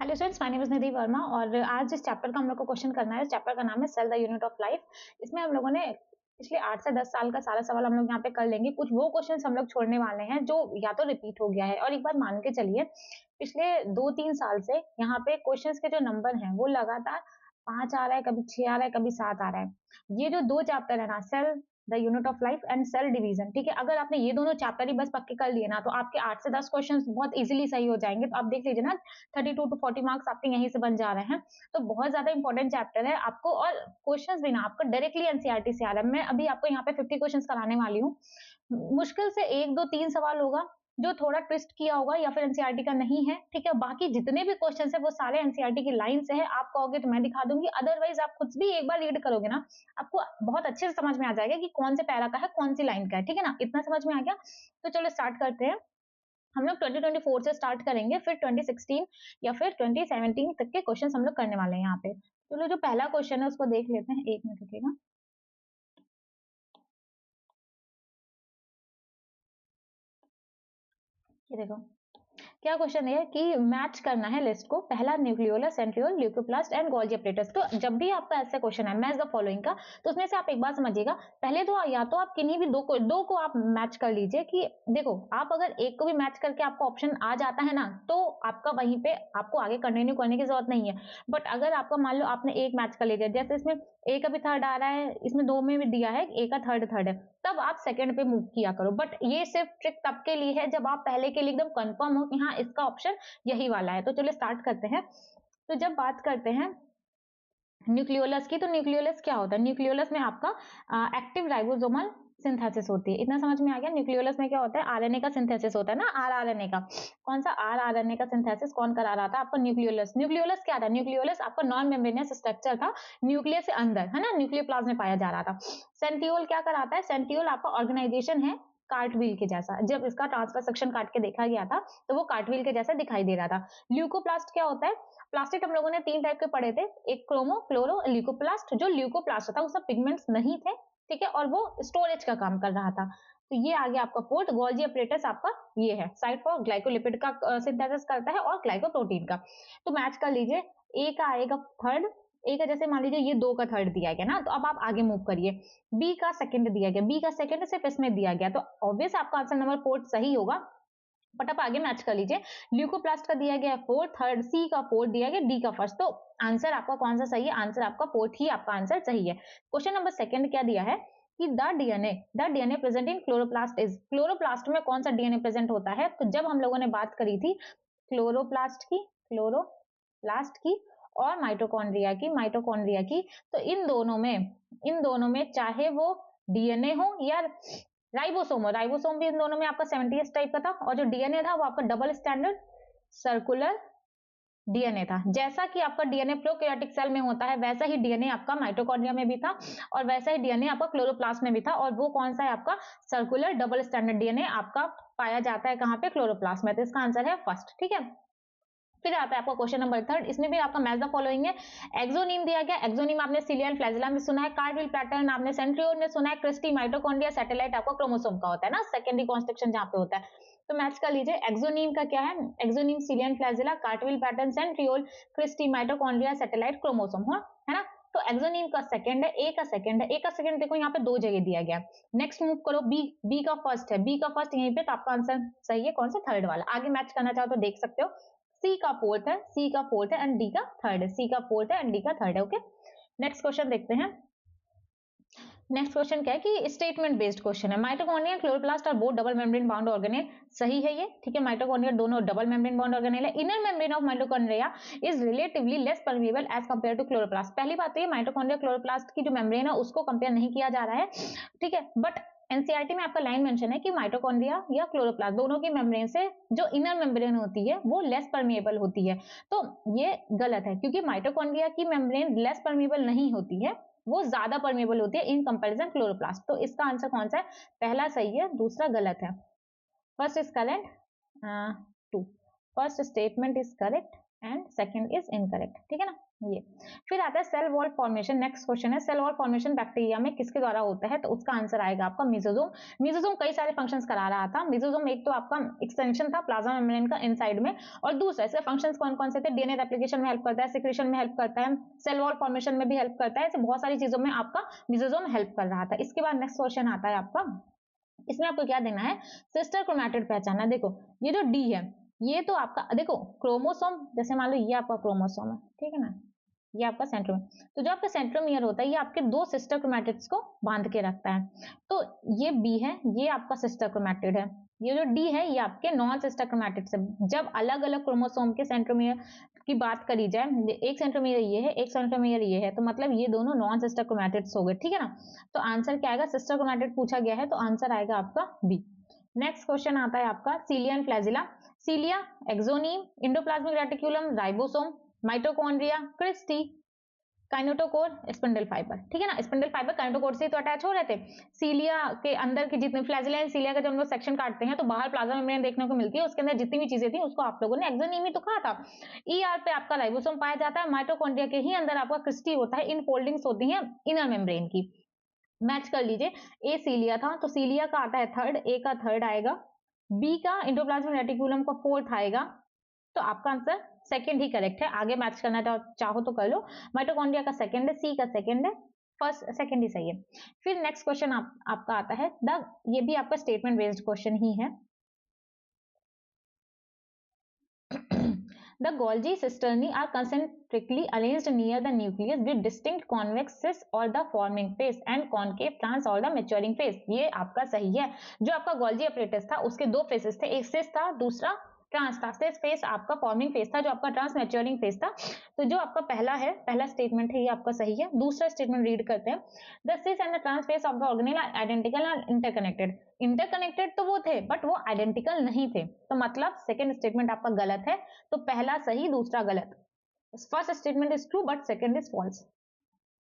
Hello students, my name is Nidhi Verma और आज जिस चैप्टर का हम लोग को क्वेश्चन करना है, चैप्टर का नाम है cell the unit of life. इसमें हम लोगों ने पिछले 8 से 10 साल का सारा सवाल हम लोग यहाँ पे कर लेंगे। कुछ वो क्वेश्चंस हम लोग छोड़ने वाले हैं जो या तो रिपीट हो गया है, और एक बात मान के चलिए पिछले 2-3 साल से यहाँ पे क्वेश्चंस के जो नंबर हैं वो लगातार 5 आ रहा है, कभी 6 आ रहा है, कभी 7 आ रहा है। ये जो दो चैप्टर है ना, cell the unit of life and cell division, ठीक है, अगर आपने ये दोनों चैप्टर ही बस पक्के कर लिए ना तो आपके 8 से 10 क्वेश्चंस बहुत इजीली सही हो जाएंगे। तो आप देख लीजिए ना, 32 टू 40 मार्क्स आपके यहीं से बन जा रहे हैं। तो बहुत ज्यादा इंपॉर्टेंट चैप्टर है आपको, और क्वेश्चंस भी ना आपको डायरेक्टली एनसीईआरटी से आ रहा है। मैं अभी आपको यहाँ पे 50 क्वेश्चंस कराने वाली हूँ। मुश्किल से 1 2 3 सवाल होगा जो थोड़ा ट्विस्ट किया होगा या फिर एनसीईआरटी का नहीं है, ठीक है। बाकी जितने भी क्वेश्चन है वो सारे एनसीईआरटी की लाइन से है। आप कहोगे तो मैं दिखा दूंगी, अदरवाइज आप खुद भी एक बार रीड करोगे ना, आपको बहुत अच्छे से समझ में आ जाएगा कि कौन से पैरा का है, कौन सी लाइन का है, ठीक है ना। इतना समझ में आ गया। तो चलो स्टार्ट करते हैं। हम लोग 2024 से स्टार्ट करेंगे, फिर 2016 या फिर 2017 तक के क्वेश्चन हम लोग करने वाले हैं यहाँ पे। चलो जो पहला क्वेश्चन है उसको देख लेते हैं। 1 मिनट रुकिएगा। ये देखो क्या क्वेश्चन है कि मैच करना है लिस्ट को, पहला nucleolus, centriole, leucoplast and Golgi apparatus. तो जब भी आपका ऐसा क्वेश्चन है मैच द फॉलोइंग का, तो उसमें से आप एक बार समझिएगा, पहले तो या तो आप किन्हीं भी दो को आप मैच कर लीजिए। कि देखो, आप अगर एक को भी मैच करके आपको ऑप्शन आ जाता है ना, तो आपका वहीं पे आपको आगे कंटिन्यू करने की जरूरत नहीं है। बट अगर आपका मान लो आपने एक मैच कर लिया, जैसे इसमें ए का भी थर्ड आ रहा है, इसमें दो में भी दिया है ए का थर्ड है, तब आप सेकंड पे मूव किया करो। बट ये सिर्फ ट्रिक तब के लिए है जब आप पहले के लिए एकदम कंफर्म हो कि हाँ इसका ऑप्शन यही वाला है। तो चलिए स्टार्ट करते हैं। तो जब बात करते हैं न्यूक्लियोलस की, तो न्यूक्लियोलस क्या होता है? न्यूक्लियोलस में आपका एक्टिव राइबोसोमल सिंथेसिस होती है। इतना समझ में आ गया। न्यूक्लियोलस में क्या होता है? आरएनए का सिंथेसिस होता है ना, आरआरएनए का। कौन सा? आरआरएनए का सिंथेसिस कौन करा रहा था? आपका न्यूक्लियोलस। न्यूक्लियोलस क्या था? न्यूक्लियोलस आपका नॉन मेम्ब्रेनियस स्ट्रक्चर था, न्यूक्लियस से अंदर, है ना, न्यूक्लियोप्लाज्म में पाया जा रहा था। सेंट्रियोल क्या कराता है? सेंट्रियोल आपका ऑर्गेनाइजेशन है कार्टव्हील के जैसा। जब इसका ट्रांसफर सेक्शन काट के देखा गया था तो वो कार्टव्हील के जैसा दिखाई दे रहा था। ल्यूकोप्लास्ट क्या होता है? प्लास्टिक हम लोगों ने 3 टाइप के पढ़े थे, एक क्रोमो, क्लोरो, ल्यूकोप्लास्ट। जो ल्यूकोप्लास्ट था उसमें पिगमेंट्स नहीं थे, ठीक है, और वो स्टोरेज का काम कर रहा था। तो ये आ गया आपका पोर्ट। गोल्गी अपरेटस आपका ये है, साइट फॉर ग्लाइकोलिपिड का सिंथेसिस करता है और ग्लाइकोप्रोटीन का। तो मैच कर लीजिए, ए का आएगा थर्ड, ए का जैसे मान लीजिए ये 2 का थर्ड दिया गया ना, तो अब आप आगे मूव करिए। बी का सेकंड दिया गया, बी का सेकंड सिर्फ इसमें दिया गया, तो ऑब्वियस आपका आंसर नंबर फोर्थ सही होगा। बट आप आगे मैच कर लीजिए। ल्यूकोप्लास्ट का दिया गया फोर्थ, थर्ड, सी का फोर्थ दिया गया, डी का फर्स्ट। तो आंसर आपका कौन सा सही है? आंसर आपका फोर्थ ही आपका आंसर सही है। क्वेश्चन नंबर सेकंड क्या दिया है कि the DNA present in chloroplast is. Chloroplast में कौन सा डीएनए प्रेजेंट होता है? तो जब हम लोगों ने बात करी थी क्लोरोप्लास्ट की और माइटोकॉन्ड्रिया की, तो इन दोनों में चाहे वो डीएनए हो या राइबोसोम भी इन दोनों में आपका 70s टाइप का था, और जो डीएनए था वो आपका डबल स्टैंडर्ड सर्कुलर डीएनए था। जैसा कि आपका डीएनए प्रोकैरियोटिक सेल में होता है, वैसा ही डीएनए आपका माइटोकॉन्ड्रिया में भी था, और वैसा ही डीएनए आपका क्लोरोप्लास्ट में भी था। और वो कौन सा है? आपका सर्कुलर डबल स्टैंडर्ड डीएनए आपका पाया जाता है कहाँ पे? क्लोरोप्लास्ट में। तो इसका आंसर है फर्स्ट, ठीक है। फिर आता है आपका क्वेश्चन नंबर थर्ड। इसमें भी आपका मैच द फॉलोइंग है। एक्सोनीम दिया गया। एक्सोनीम आपने सिलियन फ्लैजिला में सुना है, कार्टविल पैटर्न आपने सेंट्रियोल में सुना है, क्रिस्टी माइटोकॉन्ड्रिया सैटेलाइट आपका क्रोमोसोम का होता है ना, सेकेंडरी कॉन्स्ट्रक्शन जहां पे होता है। तो मैच कर लीजिए। एक्सोनीम का क्या है? Axoneme cilia flagella, cartwheel pattern, centriole, cristae mitochondria satellite chromosome, है ना। तो एक्सोनीम का सेकंड है, ए का सेकंड है। ए का सेकंड देखो यहाँ पे 2 जगह दिया गया। नेक्स्ट मूव करो, बी का फर्स्ट है, बी का फर्स्ट यहीं पे, तो आपका आंसर सही है कौन सा? थर्ड वाला। आगे मैच करना चाहो तो देख सकते हो। सी का फोर्थ है एंड डी का थर्ड है। सी का फोर्थ है एंड डी का थर्ड है। ओके, नेक्स्ट क्वेश्चन देखते हैं। नेक्स्ट क्वेश्चन क्या है कि स्टेटमेंट बेस्ड क्वेश्चन है। Mitochondria and chloroplast are both double membrane bound organelle. सही है ये, ठीक है। माइटोकॉन्ड्रिया दोनों डबल मेम्ब्रेन बाउंड ऑर्गेनेल है। Inner membrane of mitochondria is relatively less permeable as compare to chloroplast. पहली बात तो ये, माइटोकॉन्ड्रिया क्लोरोप्लास्ट की जो मेम्ब्रेन है उसको कंपेयर नहीं किया जा रहा है, ठीक है। बट एनसीईआरटी में आपका लाइन मेंशन है कि माइटोकॉन्ड्रिया या क्लोरोप्लास्ट दोनों की मेम्ब्रेन से जो इनर मेम्ब्रेन होती है वो लेस परमिएबल होती है। तो ये गलत है, क्योंकि माइटोकॉन्ड्रिया की मेम्ब्रेन लेस परमिएबल नहीं होती है, वो ज्यादा परमेबल होती है इन कंपैरिजन क्लोरोप्लास्ट। तो इसका आंसर कौन सा है? पहला सही है, दूसरा गलत है। First is correct, two, first statement is correct and second is incorrect, ठीक है ना। ये फिर आता है cell wall formation. Next question है सेल वॉल फॉर्मेशन बैक्टीरिया में किसके द्वारा होता है, तो उसका आंसर आएगा आपका मेसोसोम। मेसोसोम कई सारे फंक्शंस करा रहा था। मेसोसोम एक तो आपका एक्सटेंशन था प्लाज्मा मेम्ब्रेन का इनसाइड में, और दूसरा इसके फंक्शंस कौन कौन से थे, डीएनए रेप्लिकेशन में हेल्प करता है, सिक्रेशन में हेल्प करता है, सेल वॉल फॉर्मेशन में भी हेल्प करता है, ऐसे बहुत सारी चीजों में आपका मेसोसोम हेल्प कर रहा था। इसके बाद नेक्स्ट क्वेश्चन आता है आपका, इसमें आपको क्या देना है, सिस्टर क्रोमैटिड पहचानना। देखो ये जो डी है ये तो आपका, देखो क्रोमोसोम, जैसे मान लो ये आपका क्रोमोसोम है, ठीक है ना, ये आपका सेंट्रोमियर, तो जो आपका सेंट्रोमियर होता है ये आपके दो सिस्टर क्रोमैटिड्स को बांध के रखता है। तो ये बी है, ये आपका सिस्टर क्रोमैटिड है, ये जो डी है ये आपके नॉन सिस्टर क्रोमैटिड्स है। जब अलग अलग क्रोमोसोम के सेंट्रोमियर की बात करी जाए, एक सेंट्रोमियर ये है, एक सेंट्रोमियर ये है, तो मतलब ये दोनों नॉन सिस्टर क्रोमैटिड्स हो गए, ठीक है ना। तो आंसर क्या आएगा, सिस्टर क्रोमैटिड पूछा गया है तो आंसर आएगा आपका बी। नेक्स्ट क्वेश्चन आता है आपका cilia and flagella. Cilia, axoneme, endoplasmic reticulum, ribosome, mitochondria, cristae, kinetochore, spindle fibre, ठीक है ना। स्पिंडल फाइबर काइनेटोकोर से तो अटैच हो रहे थे। सीलिया के अंदर की जितने फ्लैजिला एंड सीलिया का जब हम लोग सेक्शन काटते हैं तो बाहर प्लाज्मा मेम्ब्रेन देखने को मिलती है, उसके अंदर जितनी भी चीजें थी उसको आप लोगों ने एक्सोनीम ही तो कहा था। ईआर पे आपका राइबोसोम पाया जाता है, माइटोकॉन्ड्रिया के ही अंदर आपका क्रिस्टी होता है, इन फोल्डिंग्स होती हैं इनर मेम्ब्रेन की। मैच कर लीजिए, ए सीलिया था तो सीलिया का आता है थर्ड, ए का थर्ड आएगा, बी का इंडोप्लाज्मिक रेटिकुलम का फोर्थ आएगा, तो आपका आंसर सेकंड ही करेक्ट है। आगे मैच करना चाहो तो कर लो। माइटोकॉन्ड्रिया का सेकंड है, सी का सेकंड है, फर्स्ट सेकंड ही सही है। फिर नेक्स्ट क्वेश्चन आपका आता है ये भी आपका स्टेटमेंट बेस्ड क्वेश्चन ही है। The Golgi cisternae are concentrically arranged near the nucleus with distinct convex cysts or the forming phase and concave trans or the maturing phase। ये आपका सही है। जो आपका गोल्जी apparatus था उसके दो फेसेस थे, एक सिस था दूसरा ट्रांस था। सिस फेस आपका फॉर्मिंग फेस था, जो आपका ट्रांस मैच्योरिंग फेस था। तो जो आपका पहला है, पहला स्टेटमेंट है ये आपका सही है। दूसरा स्टेटमेंट रीड करते हैं, the cis and the trans face of the organelle are identical and interconnected. Interconnected तो वो थे बट वो आइडेंटिकल नहीं थे, तो मतलब सेकेंड स्टेटमेंट आपका गलत है। तो पहला सही दूसरा गलत। First statement is true but second is false,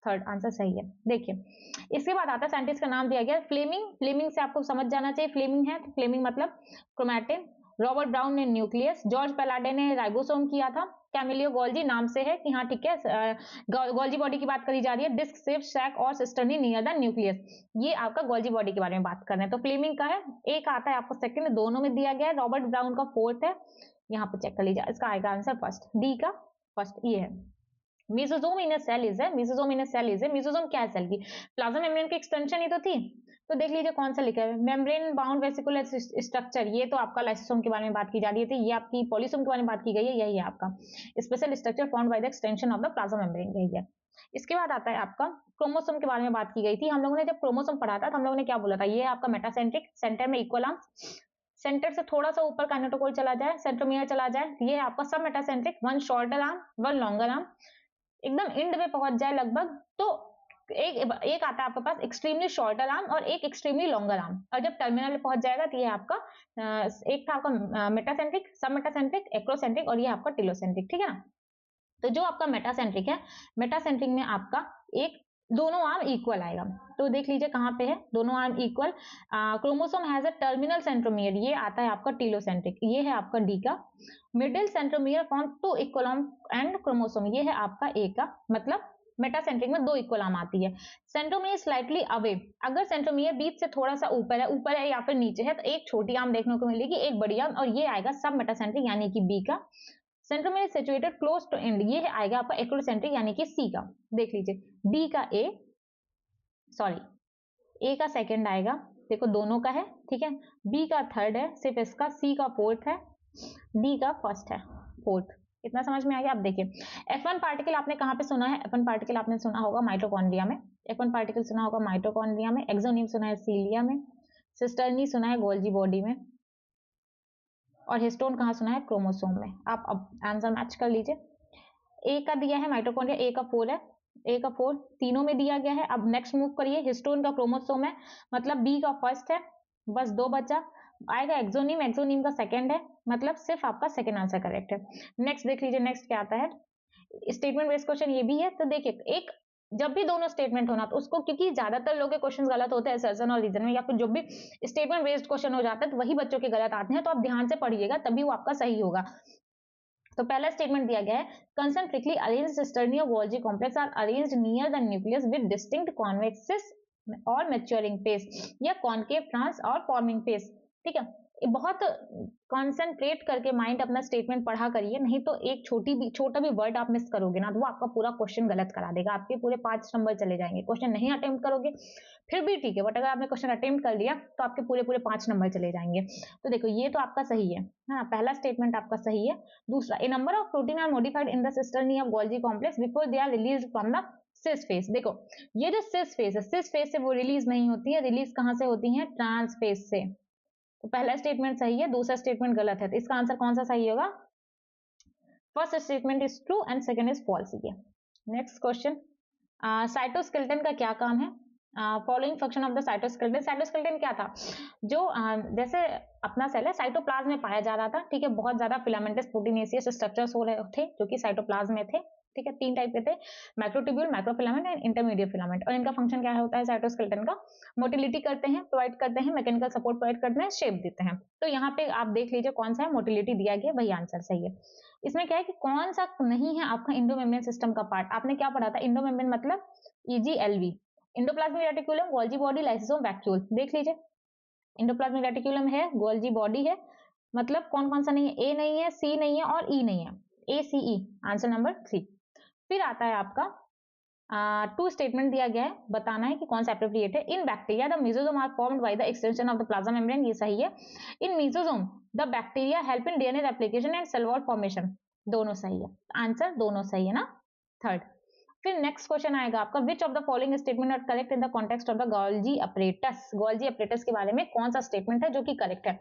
third answer सही है। देखिए इसके बाद आता है साइंटिस्ट का नाम दिया गया फ्लेमिंग। फ्लेमिंग से आपको समझ जाना चाहिए फ्लेमिंग है तो फ्लेमिंग मतलब क्रोमैटिन। रॉबर्ट ब्राउन ने न्यूक्लियस, जॉर्ज पैलाडे ने राइबोसोम किया था, कैमिलियो गोल्जी नाम से है कि हाँ ठीक है, गोल्जी बॉडी की बात करी जा रही है, डिस्क शेप सैक और सिस्टर्नी नियर द न्यूक्लियस, ये आपका गोल्जी बॉडी के बारे में बात कर रहे हैं। तो फ्लेमिंग का है, एक आता है आपको सेकंड, दोनों में दिया गया है, रॉबर्ट ब्राउन का फोर्थ है, यहाँ पे चेक कर लीजिए, इसका आएगा आंसर फर्स्ट, डी का फर्स्ट ये है। Mesosome in a cell is है, mesosome in a cell is है, मेसोसोम क्या है सेल की, प्लाज्मा मेम्ब्रेन की एक्सटेंशन ही तो थी। तो देख लीजिए कौन सा लिखा है, मेम्ब्रेन बाउंड वेसिकुलर स्ट्रक्चर, ये तो आपका लाइसोसोम के बारे में बात की जा रही थी, ये आपकी पॉलीसोम के बारे में बात की गई है, यही है आपका special structure formed by the extension of the plasma membrane, यही है। इसके बाद आता है आपका क्रोमोसोम के बारे में बात की गई थी। हम लोगों ने जब क्रोमोसोम पढ़ा था तो हम लोगों ने क्या बोला था, ये आपका मेटासेंट्रिक, सेंटर में इक्वल आर्म, सेंटर से थोड़ा सा ऊपर काइनेटोकोर चला जाए, सेंट्रोमियर चला जाए, ये आपका सब metacentric, one shorter arm one longer arm, एकदम एंड में पहुंच जाए लगभग, तो एक आता है आपके पास एक्सट्रीमली शॉर्टर आर्म और एक एक्सट्रीमली लॉन्गर आर्म, और जब टर्मिनल में पहुंच जाएगा तो ये आपका एक था आपका मेटासेंट्रिक, सब मेटासेंट्रिक, एक्रोसेंट्रिक और ये आपका टिलोसेंट्रिक, ठीक है ना। तो जो आपका मेटासेंट्रिक है, मेटासेंट्रिक में आपका एक दोनों आर्म इक्वल आएगा, तो देख लीजिए कहाँ पे है दोनों arm equal. Chromosome has a terminal centromere, ये आता है आपका टिलोसेंट्रिक, ये है आपका डी का। Middle centromere form two equal arm and chromosome, ये है आपका ए का, मतलब मेटासेंट्रिक में दो इक्वल आर्म आती है। सेंट्रोमियर स्लाइटली अवे, अगर सेंट्रोमियर बीच से थोड़ा सा ऊपर है या फिर नीचे है तो एक छोटी आर्म देखने को मिलेगी, एक बड़ी आर्म, और ये आएगा सब मेटासेंट्रिक यानी कि बी का। Centromere situated close to end, ये आएगा आपका एक्रोसेंट्रिक यानी कि सी का। देख लीजिए डी का ए का सेकंड आएगा, देखो दोनों का है, ठीक है, बी का थर्ड है सिर्फ इसका, सी का फोर्थ है, डी का फर्स्ट है फोर्थ। इतना समझ में आ गया। आप देखिए F1 पार्टिकल आपने कहाँ पे सुना है, F1 पार्टिकल आपने सुना होगा माइटोकॉन्ड्रिया में, F1 पार्टिकल सुना होगा माइटोकॉन्ड्रिया में, एक्सोनिम सुना है सीलिया में, सिस्टर्नी सुना है गोल्जी बॉडी में, और हिस्टोन कहाँ सुना है, क्रोमोसोम में। आप अब आंसर मैच कर लीजिए। ए का दिया है माइटोकॉन्ड्रिया, ए का 4 है, ए का 4 तीनों में दिया गया है। अब नेक्स्ट मूव करिए, हिस्टोन का क्रोमोसोम है, मतलब बी का फर्स्ट है, बस दो बचा, आएगा एक्सोनिम, एक्सोनिम का सेकंड है, मतलब सिर्फ आपका सेकंड आंसर करेक्ट है। नेक्स्ट देख लीजिए, नेक्स्ट क्या आता है, स्टेटमेंट बेस्ड क्वेश्चन ये भी है। तो देखिए एक जब भी दोनों स्टेटमेंट होना तो उसको, क्योंकि ज्यादातर लोगों के क्वेश्चन गलत होते हैं असर्शन और रीजन में, या फिर जो भी स्टेटमेंट बेस्ड क्वेश्चन हो जाता है तो वही बच्चों के गलत आते हैं, तो आप ध्यान से पढ़िएगा तभी वो आपका सही होगा। तो पहला स्टेटमेंट दिया गया है, concentrically arranged cisternae of Golgi complex are arranged near the nucleus with distinct convexes और maturing phase या concave trans और forming phase। ठीक है, बहुत कॉन्सेंट्रेट करके माइंड अपना स्टेटमेंट पढ़ा करिए, नहीं तो एक छोटा भी वर्ड आप मिस करोगे ना तो वो आपका पूरा क्वेश्चन गलत करा देगा, आपके पूरे 5 नंबर चले जाएंगे। क्वेश्चन नहीं अटेम्प्ट करोगे फिर भी ठीक है, बट अगर आपने क्वेश्चन अटेम्प्ट कर लिया तो आपके पूरे 5 नंबर चले जाएंगे। तो देखो ये तो आपका सही है, हाँ पहला स्टेटमेंट आपका सही है। दूसरा, a number of protein are modified in the cisternae of Golgi complex before they are released from the cis face. देखो ये जो सिस फेज है, सिस फेज से वो रिलीज नहीं होती है, रिलीज कहां से होती है, ट्रांस फेज से। तो पहला स्टेटमेंट सही है, दूसरा स्टेटमेंट गलत है, तो इसका आंसर कौन सा सही होगा, first statement is true and second is false. Next question, cytoskeleton का क्या काम है, following function of the cytoskeleton. Cytoskeleton क्या था, जो जैसे अपना सेल है साइटोप्लाज्म में पाया जा रहा था, ठीक है, बहुत ज्यादा फिलामेंटस प्रोटीनेसियस स्ट्रक्चर्स हो रहे थे जो कि साइटोप्लाज्म में थे, ठीक है, 3 टाइप के थे, microtubule, microfilament and intermediate filament. और इनका फंक्शन क्या होता है साइटोस्केलेटन का, मोटिलिटी करते हैं, प्रोवाइड करते हैं, मैकेनिकल सपोर्ट प्रोवाइड करते हैं, शेप देते हैं। तो यहाँ पे आप देख लीजिए कौन सा है, मोटिलिटी दिया गया, वही आंसर सही है। इसमें क्या है कि कौन सा नहीं है आपका इंडोमेम्ब्रेन सिस्टम का पार्ट। आपने क्या पढ़ा था, इंडोमेम्ब्रेन मतलब EGLV, endoplasmic reticulum, Golgi body, lysosome, vacuole. देख लीजिए इंडोप्लाज्मिक रेटिकुलम है, गोल्जी बॉडी है, मतलब कौन कौन सा नहीं है, ए नहीं है, सी नहीं है और ई नहीं है, ACE आंसर नंबर 3। फिर आता है आपका 2 स्टेटमेंट दिया गया है, बताना है कि कौन सा एप्रोप्रिएट है। In bacteria the mesosome are formed by the extension of the plasma membrane, ये सही है। In mesosome the bacteria help in DNA replication and cell wall formation, दोनों सही है, आंसर दोनों सही है ना, थर्ड। फिर नेक्स्ट क्वेश्चन आएगा आपका, which of the following statement are correct in the context of the Golgi apparatus. Golgi apparatus के बारे में कौन सा स्टेटमेंट है जो कि करेक्ट है।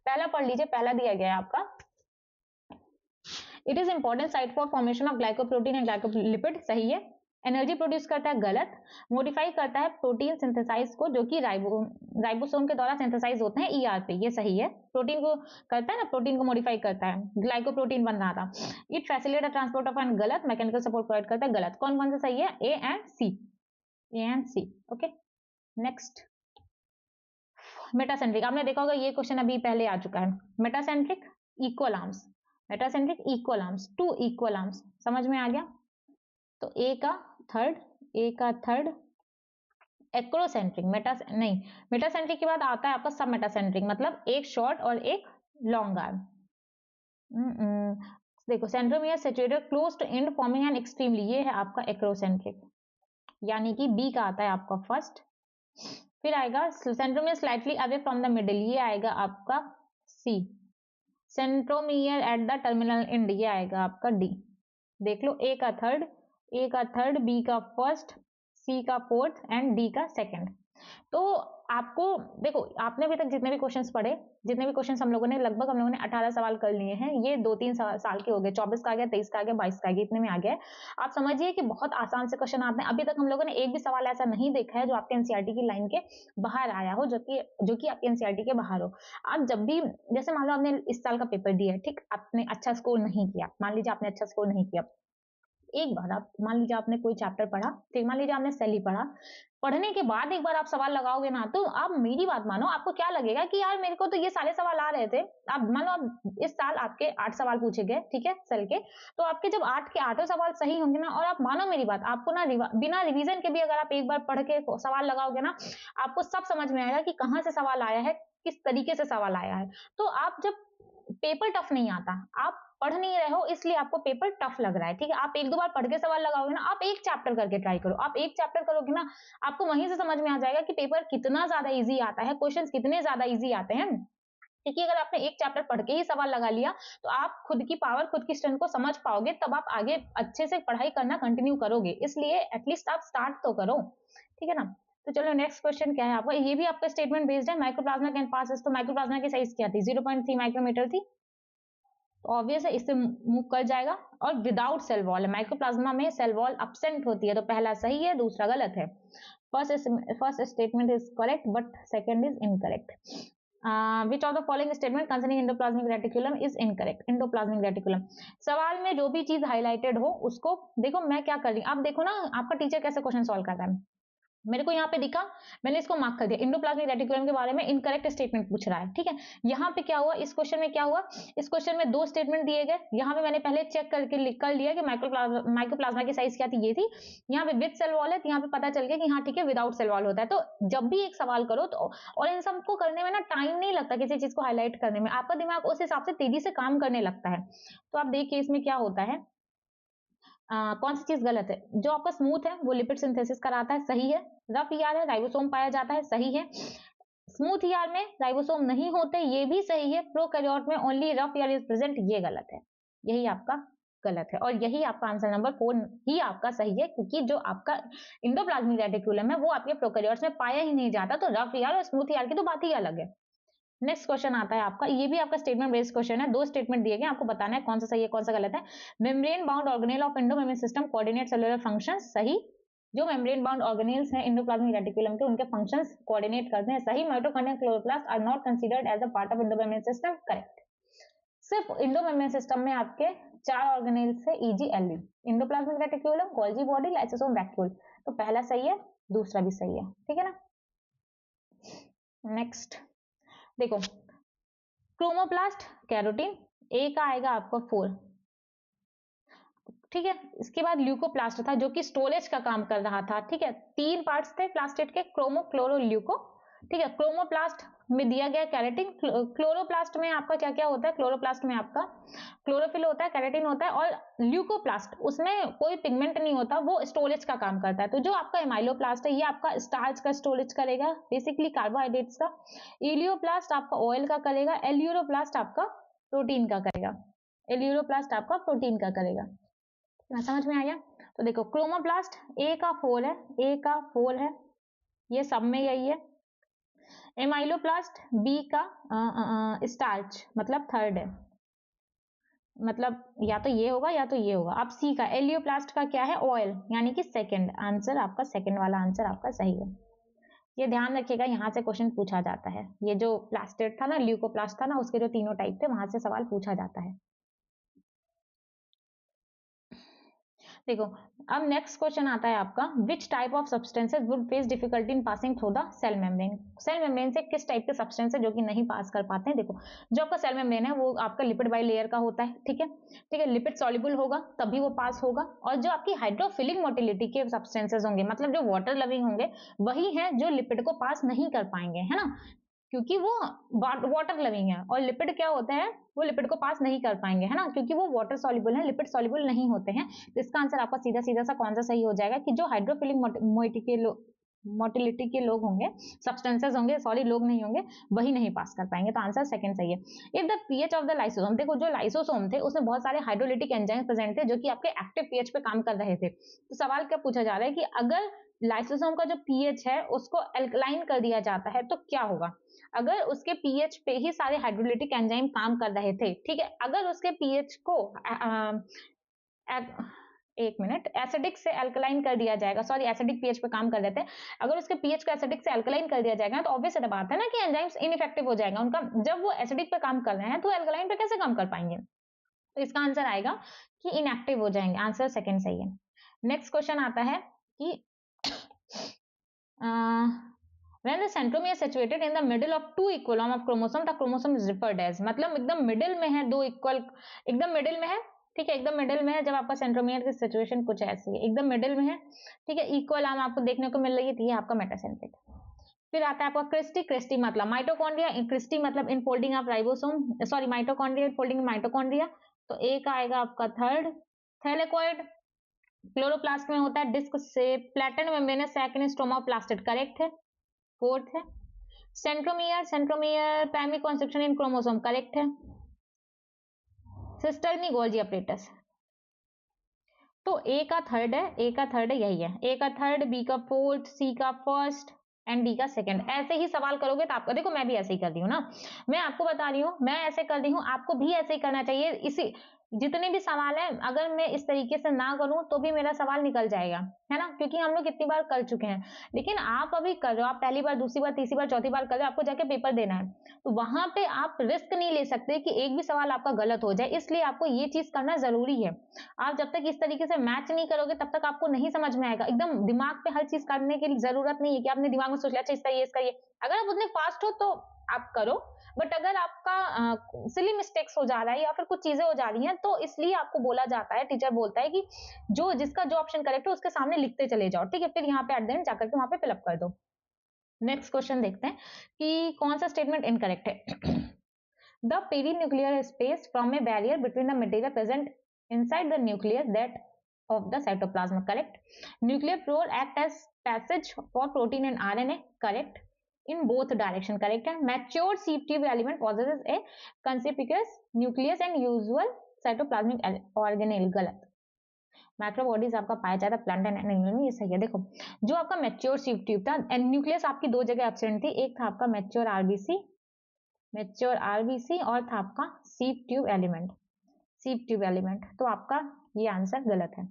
पहला पढ़ लीजिए, पहला दिया गया है आपका, it is important site for formation of glycoprotein and glycolipid, सही है। एनर्जी प्रोड्यूस करता है, गलत। मॉडिफाई करता है प्रोटीन सिंथेसाइज को जो कि राइबोसोम के द्वारा सिंथेसाइज होते हैं, ER पे, ये सही है। प्रोटीन को करता है ना, प्रोटीन को मॉडिफाई करता है, ग्लाइकोप्रोटीन बन रहा था। It facilitate the transport of and, गलत। मैकेनिकल सपोर्ट प्रोवाइड करता है, गलत। कौन कौन सा सही है, A and C, okay. Next, metacentric, आपने देखा होगा ये क्वेश्चन अभी पहले आ चुका है। Metacentric equal arms, metacentric equal arms, 2 equal arms, समझ में आ गया। तो A का थर्ड, एक्रोसेंट्रिक, मेटासेंट्रिक के बाद आता है आपका सब मेटासेंट्रिक, मतलब एक शॉर्ट और एक लॉन्ग आर्म। देखो centromere situated close to end forming an extremely, ये है आपका एक्रोसेंट्रिक, यानी कि B का आता है आपका फर्स्ट। फिर आएगा centromere slightly away from the middle, ये आएगा आपका C। Centromere at the terminal and, ये आएगा आपका D। देख लो, A का थर्ड, B का फर्स्ट, C का फोर्थ एंड D का सेकंड। तो आपको देखो, आपने अभी तक जितने भी क्वेश्चंस पढ़े, जितने भी क्वेश्चंस हम लोगों ने लगभग 18 सवाल कर लिए हैं, ये 2-3 साल के हो गए, 24 का आ गया, 23 का आ गया, 22 का आ गया, इतने में आ गया है। आप समझिए कि बहुत आसान से क्वेश्चन आते हैं। अभी तक हम लोगों ने एक भी सवाल ऐसा नहीं देखा है जो आपके एनसीईआरटी की लाइन के बाहर आया हो, जो कि आपके एनसीईआरटी के बाहर हो। आप जब भी, जैसे मान लो आपने इस साल का पेपर दिया है, ठीक, आपने अच्छा स्कोर नहीं किया, मान लीजिए आपने अच्छा स्कोर नहीं किया, एक बार आप मान लीजिए आपने कोई चैप्टर पढ़ा, फिर मान लीजिए आपने सेल ही पढ़ा, पढ़ने के बाद एक बार आप सवाल लगाओगे ना, तो आप मेरी बात मानो, आपको क्या लगेगा कि यार मेरे को तो ये सारे सवाल आ रहे थे। आप मान लो आप इस साल आपके 8 सवाल पूछे गए, ठीक है, सेल के, तो आपके जब 8 के 8 सवाल सही होंगे ना, और आप मानो मेरी बात, आपको ना बिना रिवीजन के भी अगर आप एक बार पढ़ के सवाल लगाओगे ना, आपको सब समझ में आएगा कि कहाँ से सवाल आया है, किस तरीके से सवाल आया है। तो आप जब पेपर टफ नहीं आता, आप पढ़ नहीं रहे हो इसलिए आपको पेपर टफ लग रहा है, ठीक है, आप 1-2 बार पढ़ के सवाल लगाओगे ना, आप एक चैप्टर करके ट्राई करो, आप एक चैप्टर करोगे ना, आपको वहीं से समझ में आ जाएगा कि पेपर कितना ज्यादा इजी आता है, क्वेश्चंस कितने ज्यादा इजी आते हैं। क्योंकि अगर आपने एक चैप्टर पढ़ के ही सवाल लगा लिया, तो आप खुद की पावर, खुद की स्ट्रेंथ को समझ पाओगे, तब आप आगे अच्छे से पढ़ाई करना कंटिन्यू करोगे, इसलिए एटलीस्ट आप स्टार्ट तो करो, ठीक है ना। तो चलो नेक्स्ट क्वेश्चन क्या है आपका, ये भी आपका स्टेटमेंट बेस्ड है, माइक्रोप्लाज्मा कैन पास, तो माइक्रोप्लाज्मा की साइज क्या थी, 0.3 माइक्रोमीटर थी, तो ऑब्वियस है इससे मूव कर जाएगा। और विदाउट सेल वॉल है, माइक्रोप्लाज्मा में सेल वॉल अब्सेंट होती है, तो पहला सही है, दूसरा गलत है। First statement is correct but second is incorrect. Which of the following statement concerning endoplasmic reticulum is incorrect. Endoplasmic reticulum, सवाल में जो भी चीज हाईलाइटेड हो उसको देखो, मैं क्या कर रही हूँ, आप देखो ना आपका टीचर कैसे क्वेश्चन सॉल्व कर रहा है, मेरे को यहाँ पे दिखा, मैंने इसको मार्क कर दिया। इंडोप्लाज्मिक रेटिकुलम के बारे में इनकरेक्ट स्टेटमेंट पूछ रहा है, ठीक है। यहाँ पे क्या हुआ, इस क्वेश्चन में क्या हुआ, इस क्वेश्चन में 2 स्टेटमेंट दिए गए। यहाँ पे मैंने पहले चेक करके कर लिया कि माइक्रोप्लाज्मा की साइज क्या थी, ये थी। यहाँ पे विद सेल वॉल है, तो यहाँ पे पता चल गया कि हाँ ठीक है, विदाउट सेल वॉल होता है। तो जब भी एक सवाल करो तो, और इन सबको करने में ना टाइम नहीं लगता, किसी चीज को हाईलाइट करने में आपका दिमाग उस हिसाब से तेजी से काम करने लगता है। तो आप देखिए इसमें क्या होता है, कौन सी चीज गलत है। जो आपका स्मूथ है वो लिपिड सिंथेसिस कराता है, सही है। रफ ईआर है, राइबोसोम पाया जाता है, सही है। स्मूथ ईआर में राइबोसोम नहीं होते, ये भी सही है। प्रोकैरियोट में only rough ER is present, ये गलत है। यही आपका गलत है, और यही आपका आंसर नंबर 4 ही आपका सही है, क्योंकि जो आपका इंडोप्लाज्मिक रेटिकुलम है वो आपके प्रोकैरियोट्स में पाया ही नहीं जाता। तो रफ ईआर और स्मूथ ईआर की तो बात ही अलग है। नेक्स्ट क्वेश्चन आता है आपका, ये भी आपका स्टेटमेंट बेस्ड क्वेश्चन है। 2 स्टेटमेंट दिए गए, आपको बताना है कौन सा सही है कौन सा गलत है। Membrane bound organelle of endomembrane system coordinate cellular functions, सही। जो मेम्ब्रेन बाउंड ऑर्गेनेल्स हैं एंडोप्लाज्मिक रेटिकुलम के, उनके फंक्शंस कोऑर्डिनेट करते हैं, सही। Mitochondria chloroplast are not considered as a part of endomembrane system, correct. सिर्फ एंडोमेम्ब्रेन सिस्टम में आपके 4 ऑर्गेनेल्स है, EG, LV, endoplasmic reticulum, Golgi body, lysosome, vacuole. तो पहला सही है, दूसरा भी सही है, ठीक है ना। नेक्स्ट देखो, क्रोमोप्लास्ट, कैरोटीन, ए का आएगा आपका 4, ठीक है। इसके बाद ल्यूकोप्लास्ट था जो कि स्टोरेज का काम कर रहा था, ठीक है। 3 पार्ट्स थे प्लास्टिड के, क्रोमो, क्लोरो, ल्यूको, ठीक है। क्रोमोप्लास्ट में दिया गया कैरेटिन। क्लोरोप्लास्ट में आपका क्या क्या होता है, क्लोरोप्लास्ट में आपका क्लोरोफिल होता है, कैरेटिन होता है, और ल्यूकोप्लास्ट उसमें कोई पिगमेंट नहीं होता, वो स्टोरेज का काम करता है। तो जो आपका एमाइलोप्लास्ट है ये आपका स्टार्च का स्टोरेज करेगा, बेसिकली कार्बोहाइड्रेट्स का। इलियोप्लास्ट आपका ऑयल का करेगा, एल्यूरोप्लास्ट आपका प्रोटीन का करेगा, एल्यूरोप्लास्ट आपका प्रोटीन का करेगा। समझ में आया। तो देखो क्रोमोप्लास्ट ए का 4 है, ए का 4 है, ये सब में यही है। एमाइलोप्लास्ट बी का स्टार्च मतलब 3rd है, मतलब या तो ये होगा या तो ये होगा। अब सी का एलियोप्लास्ट का क्या है, ऑयल, यानी कि 2nd आंसर आपका, 2nd वाला आंसर आपका सही है। ये ध्यान रखिएगा, यहाँ से क्वेश्चन पूछा जाता है। ये जो प्लास्टिड था ना, ल्यूकोप्लास्ट था ना, उसके जो तीनों टाइप थे वहां से सवाल पूछा जाता है। देखो अब नेक्स्ट क्वेश्चन आता है आपका, which type of substances would face difficulty in passing through the cell membrane. Cell membrane से किस टाइप के सब्सटेंस है जो कि नहीं पास कर पाते हैं। देखो जो आपका सेल मेम्ब्रेन है वो आपका लिपिड बाई लेयर का होता है, ठीक है, ठीक है। लिपिड सॉल्युबल होगा तभी वो पास होगा, और जो आपकी हाइड्रोफिलिक मोटिलिटी के सब्सटेंसेज होंगे, मतलब जो वाटर लविंग होंगे, वही है जो लिपिड को पास नहीं कर पाएंगे, है ना, क्योंकि वो वाटर लविंग है। और लिपिड क्या होते हैं, वो लिपिड को पास नहीं कर पाएंगे, है ना, क्योंकि वो वाटर सॉल्युबल है, लिपिड सॉल्युबल नहीं होते हैं। तो इसका आंसर आपका सीधा सीधा सा कौन सा सही हो जाएगा, कि जो हाइड्रोफिलिक मोटिलिटी के लोग होंगे, सब्सटेंसेस होंगे, सॉरी लोग नहीं होंगे, वही नहीं पास कर पाएंगे। तो आंसर 2nd सही है। If the pH of the lysosome, देखो जो लाइसोसोम थे उसमें बहुत सारे हाइड्रोलिटिक एंजाइम प्रेजेंट थे जो कि आपके एक्टिव पीएच पे काम कर रहे थे। तो सवाल क्या पूछा जा रहा है कि अगर लाइसोसोम का जो पीएच है उसको अल्कलाइन कर दिया जाता है तो क्या होगा। अगर उसके पीएच पे ही सारे हाइड्रोलिटिक एंजाइम काम कर रहे थे, ठीक है, अगर उसके पीएच को एक मिनट, एसिडिक से अल्कलाइन कर दिया जाएगा, सॉरी एसिडिक पीएच पे काम कर रहे थे, अगर उसके पीएच को एसिडिक से अल्कलाइन कर दिया जाएगा तो ऑब्वियस बात है ना कि एंजाइम्स इनइफेक्टिव हो जाएगा उनका। जब वो एसिडिक पे काम कर रहे हैं तो अल्कलाइन पे कैसे काम कर पाएंगे। तो इसका आंसर आएगा कि इनएक्टिव हो जाएंगे, आंसर 2nd सही है। नेक्स्ट क्वेश्चन आता है कि when the centromere is situated in the middle of 2 equal arm of chromosome, the chromosome is referred as, मतलब एकदम मिडिल में है, 2 इक्वल एकदम मिडिल में है, ठीक है, एकदम मिडिल में है। जब आपका सेंट्रोमियर की सिचुएशन कुछ ऐसी है, एकदम मिडिल में है, ठीक है, इक्वल आर्म आपको देखने को मिल रही है, तो ये आपका मेटासेंट्रिक। फिर आता है आपका क्रिस्टी, क्रिस्टी मतलब माइटोकॉन्ड्रिया, क्रिस्टी मतलब infolding of ribosome, sorry mitochondria infolding mitochondria. तो ए का आएगा आपका 3rd। थैलेकॉइड क्लोरोप्लास्ट में होता है, डिस्क से प्लेटन मेम्ब्रेनस सैकिन स्ट्रोमाप्लास्टिड, करेक्ट है, 4th है। सेंट्रोमियर, सेंट्रोमियर प्राइमरी कंस्ट्रक्शन इन क्रोमोसोम, करेक्ट है। सिस्टर में गोल्जी अपरेटस। तो ए का 3rd है, ए का 3rd है, यही है, ए का 3rd, बी का 4th, सी का 1st एंड डी का 2nd। ऐसे ही सवाल करोगे तो आपको, देखो मैं भी ऐसे ही कर रही हूँ ना, मैं आपको बता रही हूँ, मैं ऐसे कर रही हूँ, आपको भी ऐसे ही करना चाहिए। इसी जितने भी सवाल हैं अगर मैं इस तरीके से ना करूं तो भी मेरा सवाल निकल जाएगा, है ना, क्योंकि हम लोग कितनी बार कर चुके हैं। लेकिन आप अभी कर रहे हो, आप पहली बार, दूसरी बार, तीसरी बार, चौथी बार कर रहे हो, आपको जाके पेपर देना है, तो वहां पे आप रिस्क नहीं ले सकते कि एक भी सवाल आपका गलत हो जाए, इसलिए आपको ये चीज करना जरूरी है। आप जब तक इस तरीके से मैच नहीं करोगे तब तक आपको नहीं समझ में आएगा। एकदम दिमाग पे हर चीज करने की जरूरत नहीं है कि आपने दिमाग में सोच लिया अच्छा इसका ये, इसका ये। अगर आप उतने फास्ट हो तो आप करो, बट अगर आपका सिली मिस्टेक्स हो जा रहा है या फिर कुछ चीजें हो जा रही हैं तो इसलिए आपको बोला जाता है, टीचर बोलता है कि जिसका जो ऑप्शन करेक्ट है उसके सामने लिखते चले जाओ, ठीक है, फिर यहाँ पे एट द एंड जाकर के वहां पे फिलअप कर दो। नेक्स्ट क्वेश्चन देखते हैं कि कौन सा स्टेटमेंट इनकरेक्ट है। The perinuclear space from A barrier between the material present inside the nucleus that of the cytoplasm, correct. Nuclear floor act as passage for protein and RNA, correct. In both direction, correct है. Mature sieve tube element possesses a conspicuous nucleus and usual cytoplasmic organelle, गलत. Macro bodies आपका पाया जाता है plant and animal में, ये सही है। देखो जो आपका मैच्योर सीव ट्यूब था, न्यूक्लियस आपकी दो जगह एब्सेंट थी, एक था आपका मैच्योर आरबीसी और था आपका सीव ट्यूब एलिमेंट, तो आपका ये आंसर गलत है।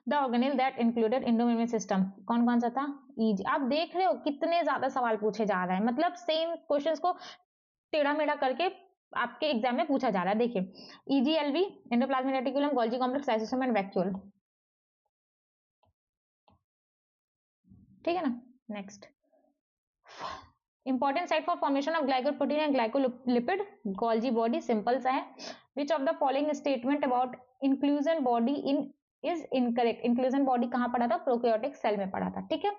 The organelle that included endomembrane system, कौन कौन सा था? ईजी। आप देख रहे हो कितने ज्यादा सवाल पूछे जा रहे हैं, मतलब सेम क्वेश्चंस को टेढ़ा मेढ़ा करके आपके एग्जाम में पूछा जा रहा है। देखिए EGLV, endoplasmic reticulum, Golgi complex, lysosome and vacuole, ठीक है ना। Next, important site for formation of glycoprotein and glycolipid, Golgi body, simple सा है। Which of the following statement about inclusion body in is incorrect. Inclusion body कहाँ पढ़ा था? Prokaryotic cell में पढ़ा था, ठीक है,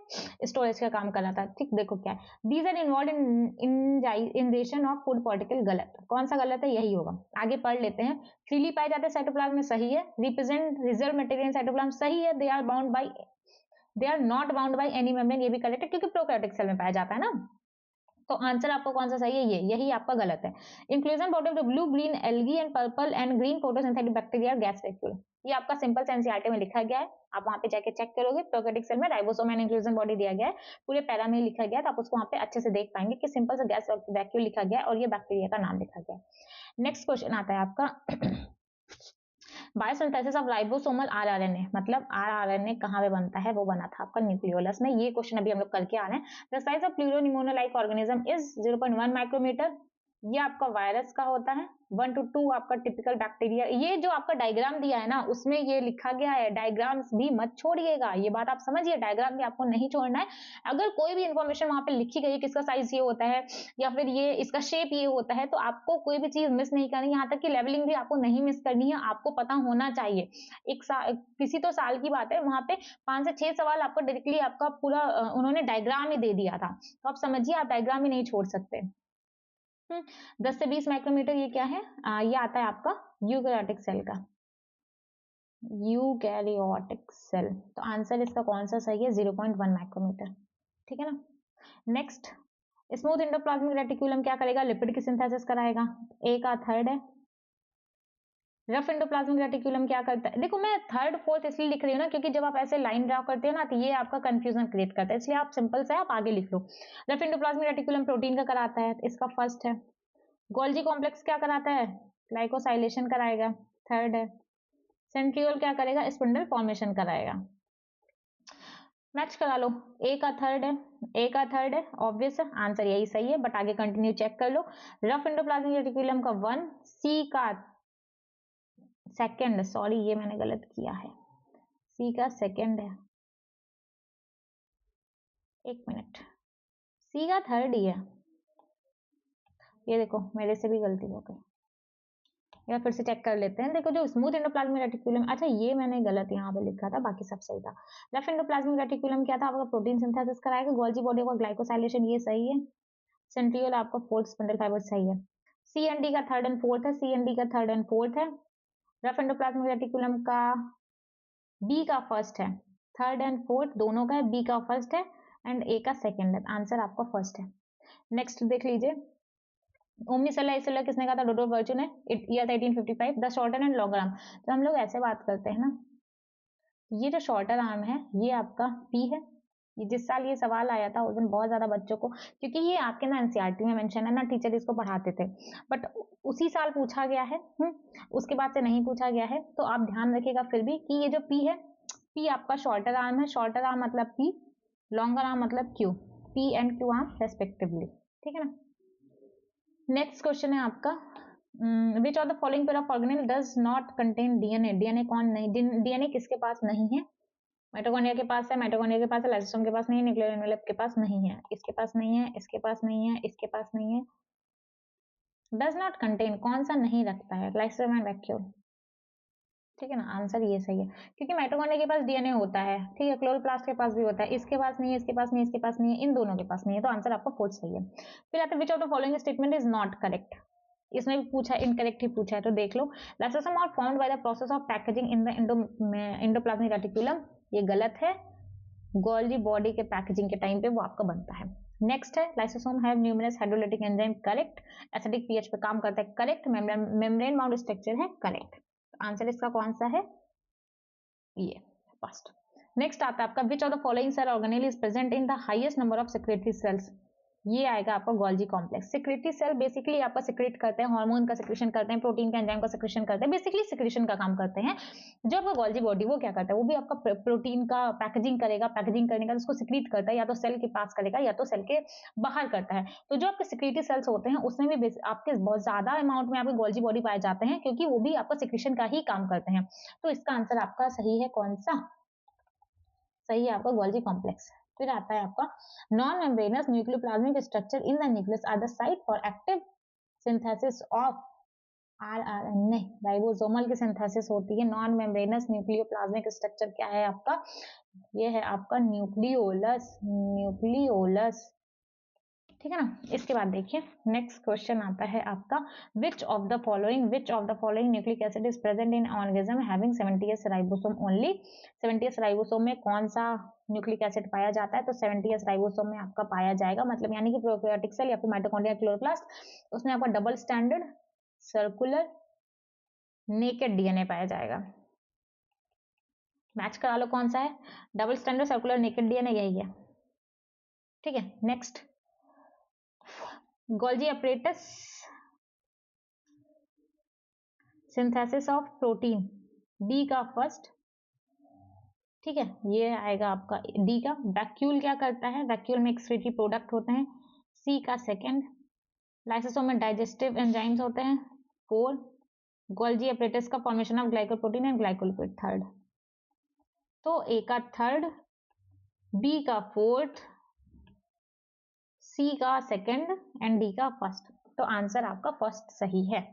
स्टोरेज का काम कर रहा था, ठीक। देखो क्या है, these are involve in ingestion of food particle, गलत। कौन सा गलत है? यही होगा। आगे पढ़ लेते हैं। फ्रीली पाए जाते हैं साइटोप्लाज्म में, सही है। रिप्रेजेंट रिजर्व मटेरियल साइटोप्लाज्म, सही है। They are not bound by any membrane, ये भी करेक्ट है क्योंकि प्रोकैरियोटिक सेल में पाया जाता है ना। तो आंसर आपको कौन सा सही है? यही आपका गलत है। Inclusion body of the blue green algae and purple and green photosynthetic bacteria gas vacuole, ये आपका सिंपल एनसीईआरटी में लिखा गया है, आप वहां पे जाके चेक करोगे। प्रोकैरियोटिक सेल में राइबोसोम एंड इंक्लूजन बॉडी दिया गया है, पूरे पैरा में लिखा गया है, तो आप उसको वहां पे अच्छे से देख पाएंगे कि सिंपल सा गैस वैक्यूल लिखा गया है और ये बैक्टीरिया का नाम लिखा गया है। नेक्स्ट क्वेश्चन आता है आपका बायोसिंथेसिस ऑफ राइबोसोमल आरआरएनए, मतलब आरआरएनए कहाँ पे बनता है? वो बना था आपका न्यूक्लियोलस में। ये क्वेश्चन अभी हम लोग करके आ रहे हैं। The size of pleuropneumonia like organism is 0.1 micrometer, ये आपका वायरस का होता है। 1 to 2 आपका टिपिकल बैक्टीरिया। ये जो आपका डायग्राम दिया है ना उसमें ये लिखा गया है, डायग्राम्स भी मत छोड़िएगा, ये बात आप समझिए, डायग्राम भी आपको नहीं छोड़ना है। अगर कोई भी इंफॉर्मेशन वहां पे लिखी गई है किसका साइज ये होता है या फिर ये इसका शेप ये होता है, तो आपको कोई भी चीज मिस नहीं करनी, यहाँ तक कि लेवलिंग भी आपको नहीं मिस करनी है, आपको पता होना चाहिए। किसी तो साल की बात है, वहां पे 5 से 6 सवाल आपको डायरेक्टली आपका पूरा उन्होंने डायग्राम ही दे दिया था, तो आप समझिए आप डायग्राम ही नहीं छोड़ सकते। 10 से 20 माइक्रोमीटर ये क्या है? ये आता है आपका यूकैरियोटिक सेल का, यूकैरियोटिक सेल, तो आंसर इसका कौन सा सही है? 0.1 माइक्रोमीटर, ठीक है ना। नेक्स्ट, स्मूथ एंडोप्लाज्मिक रेटिकुलम क्या करेगा? लिपिड की सिंथेसिस कराएगा, ए का थर्ड है। रफ एंडोप्लाज्मिक रेटिकुलम क्या करता है? देखो मैं थर्ड फोर्थ इसलिए लिख रही हूँ ना क्योंकि जब आप ऐसे लाइन ड्रा करते हो ना तो ये आपका कंफ्यूजन क्रिएट करता है, इसलिए आप सिंपल सा है आप आगे लिख लो। रफ एंडोप्लाज्मिक रेटिकुलम प्रोटीन का कराता है, इसका फर्स्ट है। गोल्जी कॉम्प्लेक्स क्या कराता है? ग्लाइकोसाइलेशन कराएगा, थर्ड है। सेंट्रियोल क्या करेगा? स्पिंडल फॉर्मेशन कराएगा। मैच करा लो, ए का थर्ड है, ऑब्वियस है, आंसर यही सही है, बट आगे कंटिन्यू चेक कर लो। रफ एंडोप्लाज्मिक रेटिकुलम का 1, सी का सेकंड, सॉरी ये मैंने गलत किया है, सी का सेकंड है, एक मिनट, सी का थर्ड ही है, ये देखो मेरे से भी गलती हो गई, या फिर से चेक कर लेते हैं। देखो जो स्मूथ एंडोप्लाज्मिक रेटिकुलम, अच्छा ये मैंने गलत यहाँ पे लिखा था, बाकी सब सही था। रफ एंडोप्लाज्मिक रेटिकुलम क्या था आपका? प्रोटीन सिंथेसिस कराएगा। गोल्जी बॉडी का ग्लाइकोसाइलेशन, ये सही है। सेंट्रियोल आपका फोर्थ, स्पिंडल फाइबर सही है। सी एंड डी का थर्ड एंड फोर्थ है। रफ एंडोप्लाज्मिक रेटिकुलम का बी का फर्स्ट है, थर्ड एंड फोर्थ दोनों का है, बी का फर्स्ट है एंड ए का सेकंड है, आंसर आपका फर्स्ट है। नेक्स्ट देख लीजिए, ओमनीसेलुलर किसने कहा था? डोडो वर्चू ने, year 1855। The shorter and longer arm, तो हम लोग ऐसे बात करते हैं ना, ये जो शॉर्टर आर्म है ये आपका पी है ये जिस साल ये सवाल आया था उस दिन बहुत ज्यादा बच्चों को, क्योंकि ये आपके ना एनसीईआरटी में मेंशन है ना, टीचर इसको पढ़ाते थे, बट उसी साल पूछा गया है, उसके बाद से नहीं पूछा गया है। तो आप ध्यान रखिएगा फिर भी कि ये जो पी है, पी आपका शॉर्टर आर्म है, शॉर्टर आर्म मतलब पी, लॉन्गर आर्म मतलब Q, P and Q arm respectively, ठीक है ना। नेक्स्ट क्वेश्चन है आपका, which of the following pair of organelle does not contain DNA, DNA कौन नहीं, डीएनए किसके पास नहीं है, माइटोकॉन्ड्रिया के पास है, माइटोकॉन्ड्रिया के पास है, लाइसोसोम के पास नहीं है, न्यूक्लियर एनवेलप के पास नहीं है, इसके पास नहीं है, इसके पास नहीं है, इसके पास नहीं है। डज नॉट कंटेन कौन सा नहीं रखता है, लाइसोसोम एंड वैक्यूल, ठीक है ना, आंसर ये सही है, क्योंकि माइटोकॉन्ड्रिया के पास डीएनए होता है, ठीक है, क्लोरोप्लास्ट के पास भी होता है, इसके पास नहीं है, इसके पास नहीं है, इसके पास नहीं है, इन दोनों के पास नहीं है, तो आंसर आपका फोर्थ सही है। फिर आता है which of the following statement is not correct, इसमें भी पूछा, इनकरेक्ट ही पूछा है, तो देख लो, lysosome are formed by the process of packaging in the endoplasmic reticulum, ये गलत है, गोल्जी बॉडी के पैकेजिंग के टाइम पे वो आपका बनता है। नेक्स्ट है lysosome have numerous hydrolytic enzyme, correct, acidic pH पे काम करता है, करेक्ट, मेम्ब्रेन बाउंड स्ट्रक्चर है, करेक्ट, आंसर इसका कौन सा है, ये फर्स्ट। नेक्स्ट आता है आपका which of the following cell organelle is present in the highest number of secretory cells, ये आएगा आपका Golgi complex. Secretory cell basically आपका सेक्रेट करते हैं, हार्मोन का सेक्रेशन करते हैं, प्रोटीन का एंजाइम का सेक्रेशन करते हैं, बेसिकली सेक्रेशन का काम करते हैं। जो आपका गोल्जी बॉडी वो क्या करता है, वो भी आपका प्रोटीन का पैकेजिंग करेगा, पैकेजिंग करने का उसको सिक्रीट करता है, या तो सेल के पास करेगा या तो सेल के बाहर करता है। तो जो आपके सेक्रेटरी सेल्स होते हैं उसमें भी आपके बहुत ज्यादा अमाउंट में आपके गोल्जी बॉडी पाए जाते हैं, क्योंकि वो भी आपका सेक्रेशन का ही काम करते हैं। तो इसका आंसर आपका सही है, कौन सा सही है आपका गोल्जी कॉम्प्लेक्स। फिर आता है आपका non membranous nucleoplasmic structure in the nucleus are the site for active synthesis of rRNA, ribosomal की सिंथेसिस होती है। नॉन मेम्ब्रेनस न्यूक्लियोप्लाज्मिक स्ट्रक्चर क्या है आपका, ये है आपका न्यूक्लियोलस, न्यूक्लियोलस, ठीक है ना। इसके बाद देखिए नेक्स्ट क्वेश्चन आता है आपका which of the following nucleic acid is present in organism having 70s ribosome only, 70s ribosome में कौन सा न्यूक्लिक एसिड पाया जाता है, तो 70s राइबोसोम में आपका पाया जाएगा, मतलब यानी कि प्रोकैरियोटिक सेल या फिर माइटोकॉन्ड्रिया क्लोरोप्लास्ट, उसमें आपका double standard circular naked DNA पाया जाएगा। मैच करा लो कौन सा है, double standard circular naked DNA यही है, ठीक है। Next Golgi apparatus synthesis of protein, D का फर्स्ट, ठीक है, ये आएगा आपका डी का। वैक्यूल क्या करता है, वैक्यूल में एक्सक्रीटरी प्रोडक्ट होते हैं, सी का सेकंड। लाइसोसोम में डाइजेस्टिव एंजाइम्स होते हैं, 4। गोल्जी अपरेटस का formation of glycoprotein and glycolipid, third. तो ए का थर्ड, बी का फोर्थ, सी का सेकंड एंड डी का फर्स्ट, तो आंसर आपका फर्स्ट सही है।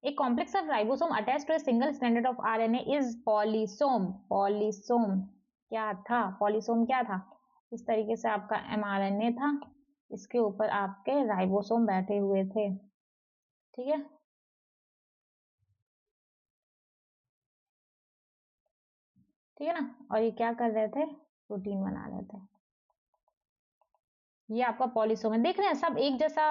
A complex of ribosome attached to a single strand of RNA is polysome, polysome क्या था, polysome क्या था, इस तरीके से आपका mRNA था, इसके ऊपर आपके राइबोसोम बैठे हुए थे, ठीक है। ठीक है ना, और ये क्या कर रहे थे, प्रोटीन बना रहे थे, ये आपका पॉलीसोम है। देख रहे हैं सब एक जैसा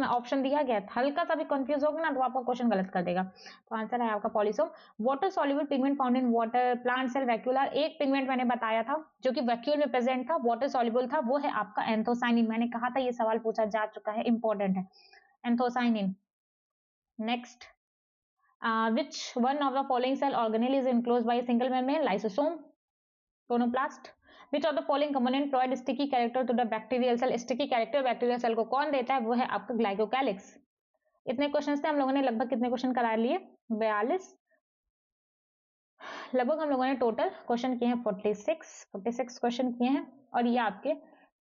ऑप्शन दिया गया है, हल्का सा भी कंफ्यूज होगा ना तो आपका क्वेश्चन गलत कर देगा। तो आंसर है आपका polysome. Water soluble pigment found in water, plant cell vacuolar, एक पिगमेंट मैंने बताया था जो कि वैक्यूल में प्रेजेंट था, वाटर सॉल्युबल था, वो है आपका एंथोसाइनिन। मैंने कहा था ये सवाल पूछा जा चुका है, इंपॉर्टेंट है anthocyanin. Next which one of the following cell organelle is enclosed by a single membrane, lysosome, chloroplast। which of the following component provide sticky character to the bacterial cell, sticky character bacterial cell को कौन देता है, वो है आपका glycocalyx. इतने question थे हम लोगों ने, लगभग कितने क्वेश्चन करा लिए, 42 लगभग हम लोगों ने टोटल क्वेश्चन किए हैं, 46 क्वेश्चन किए हैं। और ये आपके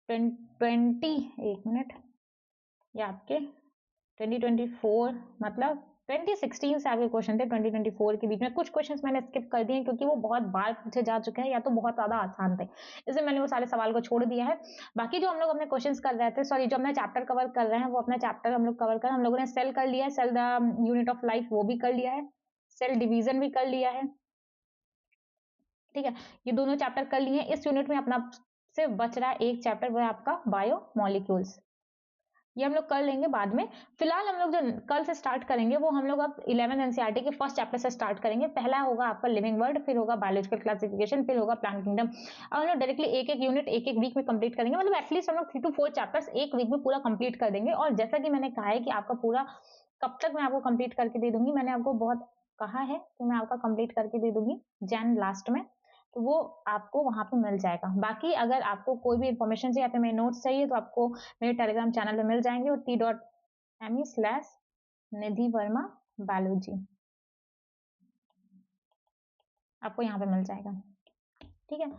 1 मिनट, ये आपके 2024 मतलब 2016 से आपके क्वेश्चन थे 2024 के बीच में। कुछ क्वेश्चंस मैंने स्किप कर दिए क्योंकि वो बहुत बार पूछे जा चुके हैं या तो बहुत ज्यादा आसान थे, इसलिए मैंने वो सारे सवाल को छोड़ दिया है। बाकी जो हम लोग अपने क्वेश्चंस कर रहे थे, सॉरी जो अपना चैप्टर कवर कर रहे हैं, वो अपना चैप्टर हम लोग कवर कर, हम लोगों ने सेल कर लिया है, cell the unit of life वो भी कर लिया है, सेल डिवीजन भी कर लिया है, ठीक है, ये दोनों चैप्टर कर लिए। इस यूनिट में अपना सिर्फ बच रहा है एक चैप्टर, वो है आपका बायो मॉलिक्यूल्स। ये हम लोग कर लेंगे बाद में। फिलहाल हम लोग जो कल से स्टार्ट करेंगे वो हम लोग अब 11th एनसीईआरटी के फर्स्ट चैप्टर से स्टार्ट करेंगे। पहला होगा आपका लिविंग वर्ल्ड, फिर होगा बायोलॉजिकल क्लासिफिकेशन, फिर होगा प्लांट किंगडम। अब हम लोग डायरेक्टली एक एक यूनिट एक एक वीक में कंप्लीट करेंगे, मतलब एटलीस्ट हम लोग 3 to 4 चैप्टर्स एक वीक में पूरा कंप्लीट कर देंगे। और जैसा कि मैंने कहा है कि आपका पूरा कब तक मैं आपको कंप्लीट करके दे दूंगी, मैंने आपको बहुत कहा है कि मैं आपका कंप्लीट करके दे दूंगी जैन लास्ट में, तो वो आपको वहां पे मिल जाएगा। बाकी अगर आपको कोई भी इन्फॉर्मेशन चाहिए या फिर मेरे नोट्स चाहिए तो आपको मेरे टेलीग्राम चैनल पे मिल जाएंगे, और t.me/निधि वर्मा बायोलॉजी आपको यहाँ पे मिल जाएगा। ठीक है।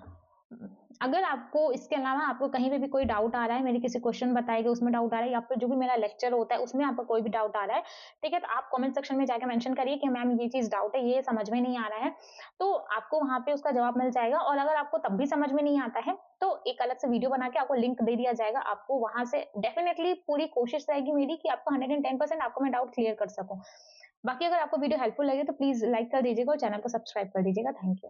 अगर आपको इसके अलावा आपको कहीं पे भी कोई डाउट आ रहा है, मेरे किसी क्वेश्चन बताएगा उसमें डाउट आ रहा है, या फिर जो भी मेरा लेक्चर होता है उसमें आपको कोई भी डाउट आ रहा है, ठीक है, तो आप कमेंट सेक्शन में जाकर मेंशन करिए कि मैम ये चीज डाउट है, ये समझ में नहीं आ रहा है, तो आपको वहां पे उसका जवाब मिल जाएगा। और अगर आपको तब भी समझ में नहीं आता है तो एक अलग से वीडियो बना के आपको लिंक दे दिया जाएगा, आपको वहां से डेफिनेटली पूरी कोशिश रहेगी मेरी कि आपको 110% आपको मैं डाउट क्लियर कर सकूं। बाकी अगर आपको वीडियो हेल्पफुल लगे तो प्लीज लाइक कर दीजिएगा और चैनल को सब्सक्राइब कर दीजिएगा। Thank you.